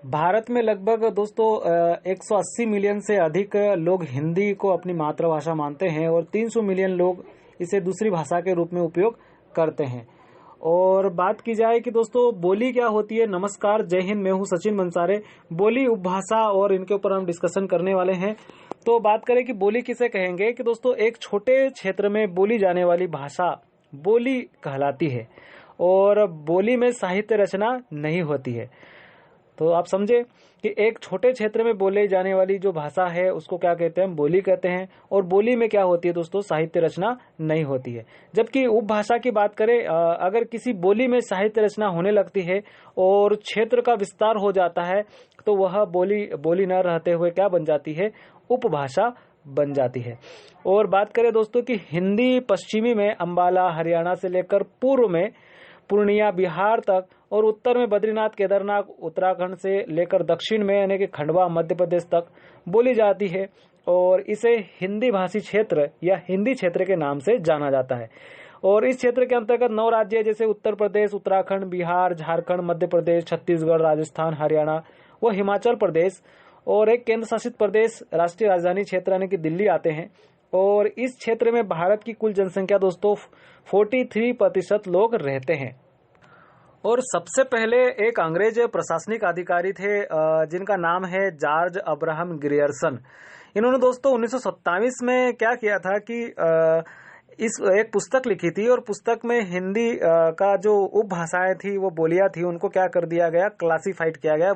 भारत में लगभग दोस्तों 180 मिलियन से अधिक लोग हिंदी को अपनी मातृभाषा मानते हैं और 300 मिलियन लोग इसे दूसरी भाषा के रूप में उपयोग करते हैं। और बात की जाए कि दोस्तों बोली क्या होती है। नमस्कार, जय हिंद, मैं हूं सचिन मंसारे। बोली उपभाषा और इनके ऊपर हम डिस्कशन करने वाले हैं। तो बात करें कि बोली किसे कहेंगे, कि दोस्तों एक छोटे क्षेत्र में बोली जाने वाली भाषा बोली कहलाती है और बोली में साहित्य रचना नहीं होती है। तो आप समझे कि एक छोटे क्षेत्र में बोले जाने वाली जो भाषा है उसको क्या कहते हैं, बोली कहते हैं। और बोली में क्या होती है दोस्तों, साहित्य रचना नहीं होती है। जबकि उपभाषा की बात करें, अगर किसी बोली में साहित्य रचना होने लगती है और क्षेत्र का विस्तार हो जाता है तो वह बोली न रहते हुए क्या बन जाती है, उपभाषा बन जाती है। और बात करें दोस्तों कि हिंदी पश्चिमी में अंबाला हरियाणा से लेकर पूर्व में पूर्णिया बिहार तक और उत्तर में बद्रीनाथ केदारनाथ उत्तराखंड से लेकर दक्षिण में यानी कि खंडवा मध्य प्रदेश तक बोली जाती है और इसे हिंदी भाषी क्षेत्र या हिंदी क्षेत्र के नाम से जाना जाता है। और इस क्षेत्र के अंतर्गत 9 राज्य जैसे उत्तर प्रदेश, उत्तराखंड, बिहार, झारखंड, मध्य प्रदेश, छत्तीसगढ़, राजस्थान, हरियाणा व हिमाचल प्रदेश और एक केंद्र शासित प्रदेश राष्ट्रीय राजधानी क्षेत्र यानी कि दिल्ली आते हैं। और इस क्षेत्र में भारत की कुल जनसंख्या दोस्तों 43% लोग रहते हैं। और सबसे पहले एक अंग्रेज प्रशासनिक अधिकारी थे जिनका नाम है जॉर्ज अब्राहम ग्रियर्सन। इन्होंने दोस्तों 1927 में क्या किया था कि इस एक पुस्तक लिखी थी और पुस्तक में हिंदी का जो उपभाषाएं थी, वो बोलियां थी, उनको क्या कर दिया गया, क्लासिफाइड किया गया,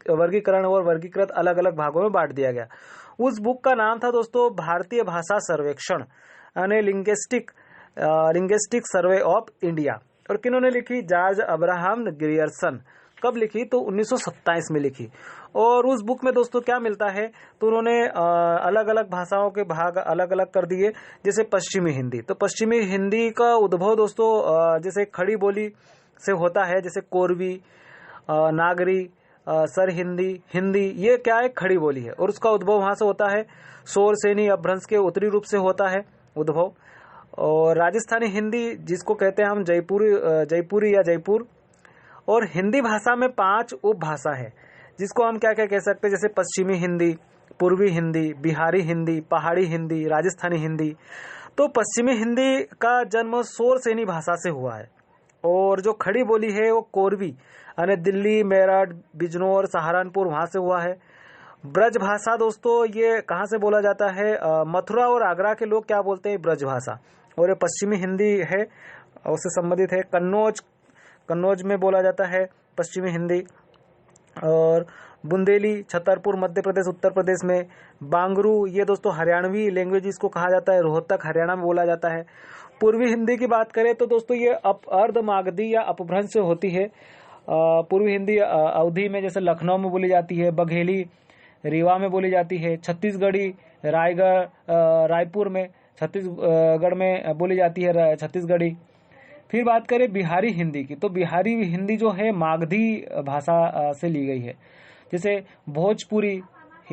वर्गीकरण और वर्गीकृत अलग अलग भागों में बांट दिया गया। उस बुक का नाम था दोस्तों भारतीय भाषा सर्वेक्षण यानी लिंग्विस्टिक सर्वे ऑफ इंडिया। और किन्होंने लिखी, जॉर्ज अब्राहम ग्रियर्सन। कब लिखी, तो 1927 में लिखी। और उस बुक में दोस्तों क्या मिलता है, तो उन्होंने अलग अलग भाषाओं के भाग अलग अलग कर दिए। जैसे पश्चिमी हिंदी, तो पश्चिमी हिंदी का उद्भव दोस्तों जैसे खड़ी बोली से होता है, जैसे कोरवी, नागरी, सर हिंदी, हिंदी, ये क्या है, खड़ी बोली है और उसका उद्भव वहां से होता है। शोर सेनी अपभ्रंश के उत्तरी रूप से होता है उद्भव। और राजस्थानी हिंदी जिसको कहते हैं हम जयपुरी या जयपुर। और हिंदी भाषा में 5 उपभाषा है जिसको हम क्या क्या कह सकते हैं, जैसे पश्चिमी हिंदी, पूर्वी हिंदी, बिहारी हिंदी, पहाड़ी हिंदी, राजस्थानी हिंदी। तो पश्चिमी हिंदी का जन्म शोर सेनी भाषा से हुआ है और जो खड़ी बोली है वो कोरवी यानी दिल्ली, मेरठ, बिजनौर, सहारनपुर वहां से हुआ है। ब्रज भाषा दोस्तों ये कहाँ से बोला जाता है, मथुरा और आगरा के लोग क्या बोलते हैं, ब्रज भाषा। और ये पश्चिमी हिंदी है, उससे संबंधित है। कन्नौज में बोला जाता है पश्चिमी हिंदी। और बुंदेली, छतरपुर मध्य प्रदेश उत्तर प्रदेश में। बांगरू ये दोस्तों हरियाणवी लैंग्वेज इसको कहा जाता है, रोहतक हरियाणा में बोला जाता है। पूर्वी हिंदी की बात करें तो दोस्तों ये अर्ध मागधी या अपभ्रंश से होती है। पूर्वी हिंदी अवधी में जैसे लखनऊ में बोली जाती है, बघेली रीवा में बोली जाती है, छत्तीसगढ़ी रायपुर में, छत्तीसगढ़ में बोली जाती है छत्तीसगढ़ी। फिर बात करें बिहारी हिंदी की, तो बिहारी हिंदी जो है मागधी भाषा से ली गई है। जैसे भोजपुरी,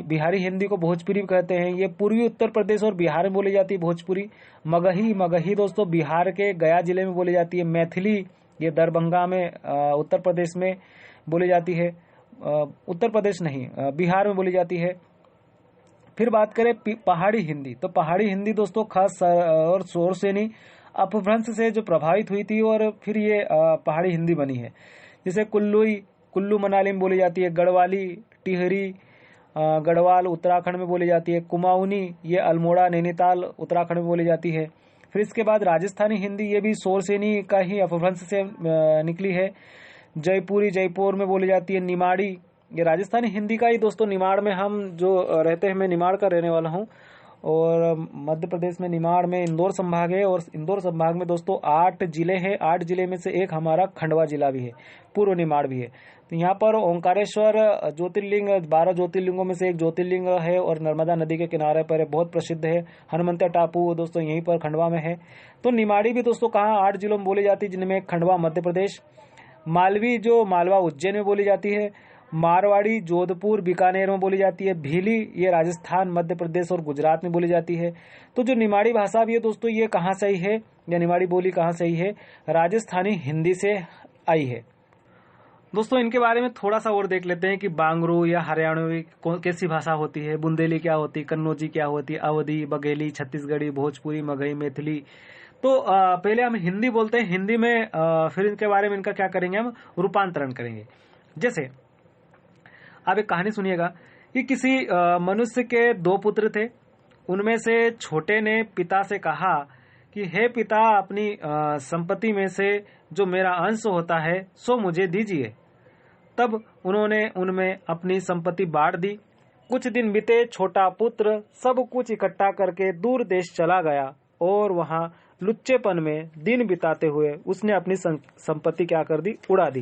बिहारी हिंदी को भोजपुरी कहते हैं, ये पूर्वी उत्तर प्रदेश और बिहार में बोली जाती है भोजपुरी। मगही दोस्तों बिहार के गया जिले में बोली जाती है। मैथिली ये दरभंगा में उत्तर प्रदेश में बोली जाती है, उत्तर प्रदेश नहीं बिहार में बोली जाती है। फिर बात करें पहाड़ी हिंदी, तो पहाड़ी हिंदी दोस्तों खास और शोर सेनी अपभ्रंश से जो प्रभावित हुई थी और फिर ये पहाड़ी हिंदी बनी है। जैसे कुल्लू मनाली में बोली जाती है। गढ़वाली, टिहरी, गढ़वाल उत्तराखंड में बोली जाती है। कुमाऊनी ये अल्मोड़ा नैनीताल उत्तराखंड में बोली जाती है। फिर इसके बाद राजस्थानी हिंदी, ये भी शोर सेनी का ही अपभ्रंश से निकली है। जयपुरी जयपुर में बोली जाती है। निमाड़ी ये राजस्थानी हिंदी का ही दोस्तों, निमाड़ में हम जो रहते हैं, मैं निमाड़ का रहने वाला हूँ और मध्य प्रदेश में निमाड़ में इंदौर संभाग है। और इंदौर संभाग में दोस्तों 8 जिले हैं। 8 जिले में से एक हमारा खंडवा जिला भी है, पूर्व निमाड़ भी है। तो यहाँ पर ओंकारेश्वर ज्योतिर्लिंग 12 ज्योतिर्लिंगों में से एक ज्योतिर्लिंग है और नर्मदा नदी के किनारे पर है, बहुत प्रसिद्ध है। हनुमंतिया टापू दोस्तों यहीं पर खंडवा में है। तो निमाड़ी भी दोस्तों कहाँ, 8 जिलों में बोली जाती है, जिनमें खंडवा मध्य प्रदेश। मालवी जो मालवा उज्जैन में बोली जाती है। मारवाड़ी जोधपुर बीकानेर में बोली जाती है। भीली ये राजस्थान मध्य प्रदेश और गुजरात में बोली जाती है। तो जो निमाड़ी भाषा भी है दोस्तों, ये कहाँ से आई है या निमाड़ी बोली कहाँ से आई है, राजस्थानी हिंदी से आई है। दोस्तों इनके बारे में थोड़ा सा और देख लेते हैं कि बांगरू या हरियाणवी कैसी भाषा होती है, बुंदेली क्या होती है, कन्नौजी क्या होती है, अवधी, बघेली, छत्तीसगढ़ी, भोजपुरी, मगही, मैथिली। तो पहले हम हिंदी बोलते हैं। हिंदी में फिर इनके बारे में इनका क्या करेंगे, हम रूपांतरण करेंगे। जैसे आप एक कहानी सुनिएगा कि किसी मनुष्य के 2 पुत्र थे। उनमें से छोटे ने पिता से कहा कि हे पिता, अपनी संपत्ति में से जो मेरा अंश होता है सो मुझे दीजिए। तब उन्होंने उनमें अपनी संपत्ति बांट दी। कुछ दिन बीते, छोटा पुत्र सब कुछ इकट्ठा करके दूर देश चला गया और वहां लुच्चेपन में दिन बिताते हुए उसने अपनी संपत्ति क्या कर दी, उड़ा दी।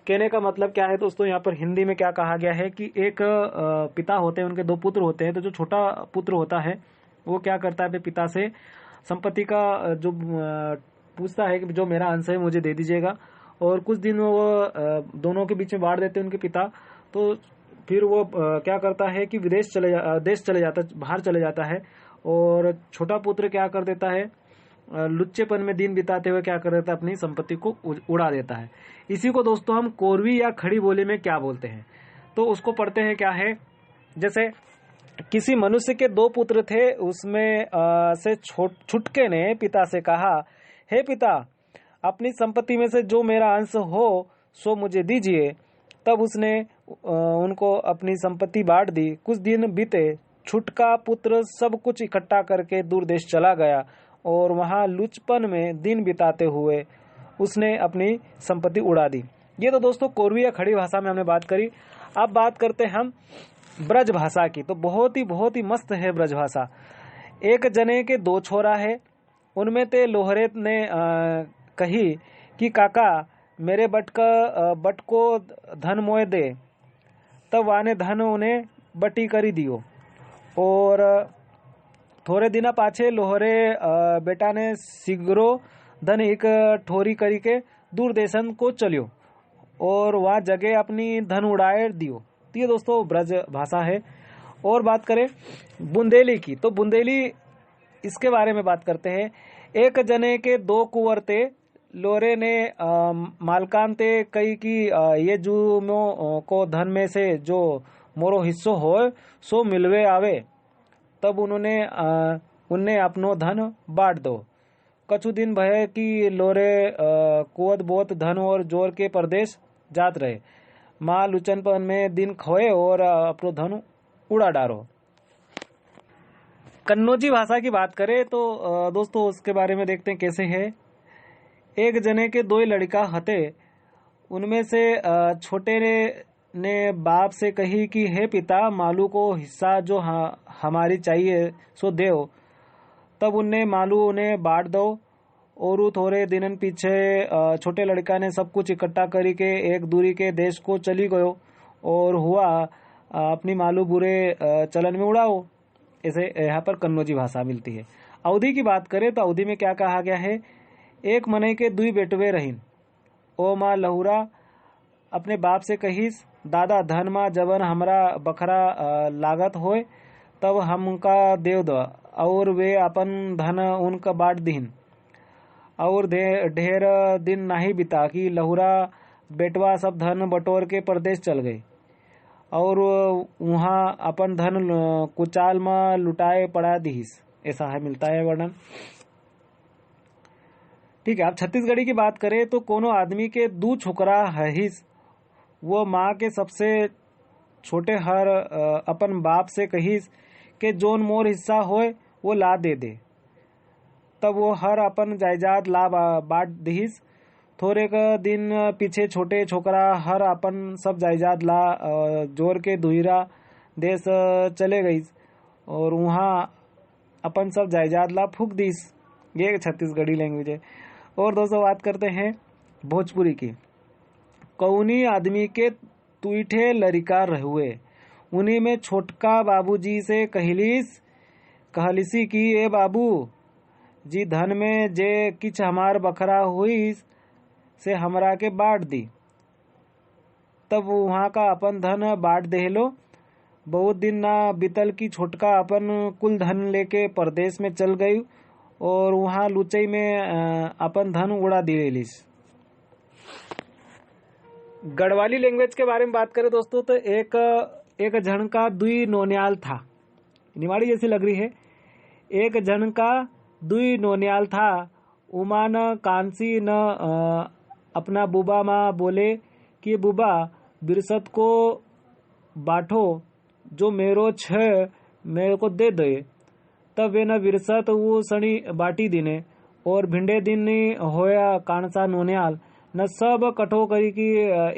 कहने का मतलब क्या है दोस्तों, यहाँ पर हिंदी में क्या कहा गया है कि एक पिता होते हैं, उनके 2 पुत्र होते हैं। तो जो छोटा पुत्र होता है वो क्या करता है, पिता से संपत्ति का जो पूछता है कि जो मेरा अंश है मुझे दे दीजिएगा। और कुछ दिन वो दोनों के बीच में बांट देते हैं उनके पिता। तो फिर वो क्या करता है कि देश चले जाता है, बाहर चले जाता है। और छोटा पुत्र क्या कर देता है, लुच्चेपन में दिन बिताते हुए क्या कर देता है, अपनी संपत्ति को उड़ा देता है। इसी को दोस्तों हम कोरवी या खड़ी बोली में क्या बोलते हैं, तो उसको पढ़ते हैं क्या है। जैसे किसी मनुष्य के 2 पुत्र थे, उसमें से छुटके ने पिता से कहा, हे पिता, अपनी संपत्ति में से जो मेरा अंश हो सो मुझे दीजिए। तब उसने उनको अपनी संपत्ति बांट दी। कुछ दिन बीते, छुटका पुत्र सब कुछ इकट्ठा करके दूर देश चला गया और वहां लुचपन में दिन बिताते हुए उसने अपनी संपत्ति उड़ा दी। ये तो दोस्तों कोरवी या खड़ी भाषा में हमने बात करी। अब बात करते हैं हम ब्रज भाषा की। तो बहुत ही मस्त है ब्रज भाषा। एक जने के 2 छोरा है। उनमें ते लोहरे ने कही कि काका, मेरे बट को धन मोए दे। तब वाने धन उन्हें बटी करी दियो। और थोड़े दिना पाछे लोहरे बेटा ने सिगरो धन एक ठोरी करी के दूर देशन को चलियो और वहाँ जगह अपनी धन उड़ाए दियो। तो ये दोस्तों ब्रज भाषा है। और बात करें बुंदेली की, तो बुंदेली इसके बारे में बात करते हैं। एक जने के 2 कुंवर थे। लोरे ने मालकान ते कही कि ये जू मो को धन में से जो मोरो हिस्सो हो सो मिलवे आवे। तब उनने अपनो धन बांट दो। कछु दिन भय कि लोरे कुवत बोत धन और जोर के प्रदेश जात रहे। माँ लुचनपन में दिन खोए और अपनो धन उड़ा डारो। कन्नौजी भाषा की बात करें तो दोस्तों उसके बारे में देखते हैं कैसे है। एक जने के 2 लड़का हते। उनमें से छोटे ने बाप से कही कि हे पिता, मालू को हिस्सा जो हमारी चाहिए सो देओ। तब उनने मालू उन्हें बांट दो। और थोड़े दिनन पीछे छोटे लड़का ने सब कुछ इकट्ठा करी के एक दूरी के देश को चली गयो और हुआ अपनी मालू बुरे चलन में उड़ाओ। ऐसे यहाँ पर कन्नौजी भाषा मिलती है। अवधी की बात करें तो अवधी में क्या कहा गया है। एक मनई के 2 बेटवे रहीन। ओ माँ लहुरा अपने बाप से कहीस, दादा धन माँ जबन हमरा बखरा लागत होए तब हमका देव दो। और वे अपन धन उनका बांट दीन। और ढेर दिन नहीं बिता कि लहुरा बेटवा सब धन बटोर के परदेश चल गए और वहाँ अपन धन कुचाल में लुटाए पड़ा दीस। ऐसा है मिलता है वर्णन। ठीक है। अब छत्तीसगढ़ी की बात करें तो कोनो आदमी के 2 छोकरा हहिस। वो माँ के सबसे छोटे हर अपन बाप से कहिस के जोन मोर हिस्सा होए वो ला दे दे। तब वो हर अपन जायदाद ला बांट दीस। थोड़े का दिन पीछे छोटे छोकरा हर अपन सब जायदाद ला जोर के दुहिरा देश चले गई और वहाँ अपन सब जायदाद ला फूक दीस। ये छत्तीसगढ़ी लैंग्वेज है। और दोस्तों बात करते हैं भोजपुरी की। कौनी आदमी के तुईठे लरिका रहुए। उन्हीं में छोटका बाबूजी से कहलिसी की ए बाबू जी, धन में जे किछ हमार बखरा हुई से हमरा के बांट दी। तब वहाँ का अपन धन बांट देहलो। बहुत दिन ना बीतल की छोटका अपन कुल धन लेके परदेश में चल गई और वहाँ लुचई में अपन धन उड़ा दिलेलिस। गढ़वाली लैंग्वेज के बारे में बात करें दोस्तों तो एक जन का दुई नोनियाल था। निमाड़ी जैसी लग रही है। एक जन का दुई नोनियाल था, उमा न कांसी न अपना बुबा माँ बोले कि बुबा बिरसत को बाठो जो मेरो छ मेरे को दे दे। तब वे न बिरसत वो सणी बाटी दिने और भिंडे दिन होया कांसा नोनियाल न सब कठो करी कि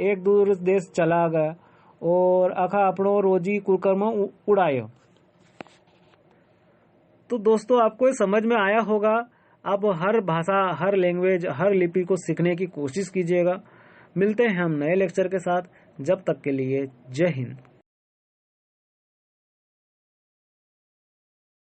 एक दूर देश चला गया और अखा अपनो रोजी कुकर्म उड़ायो। तो दोस्तों आपको ये समझ में आया होगा। आप हर भाषा, हर लैंग्वेज, हर लिपि को सीखने की कोशिश कीजिएगा। मिलते हैं हम नए लेक्चर के साथ। जब तक के लिए जय हिंद।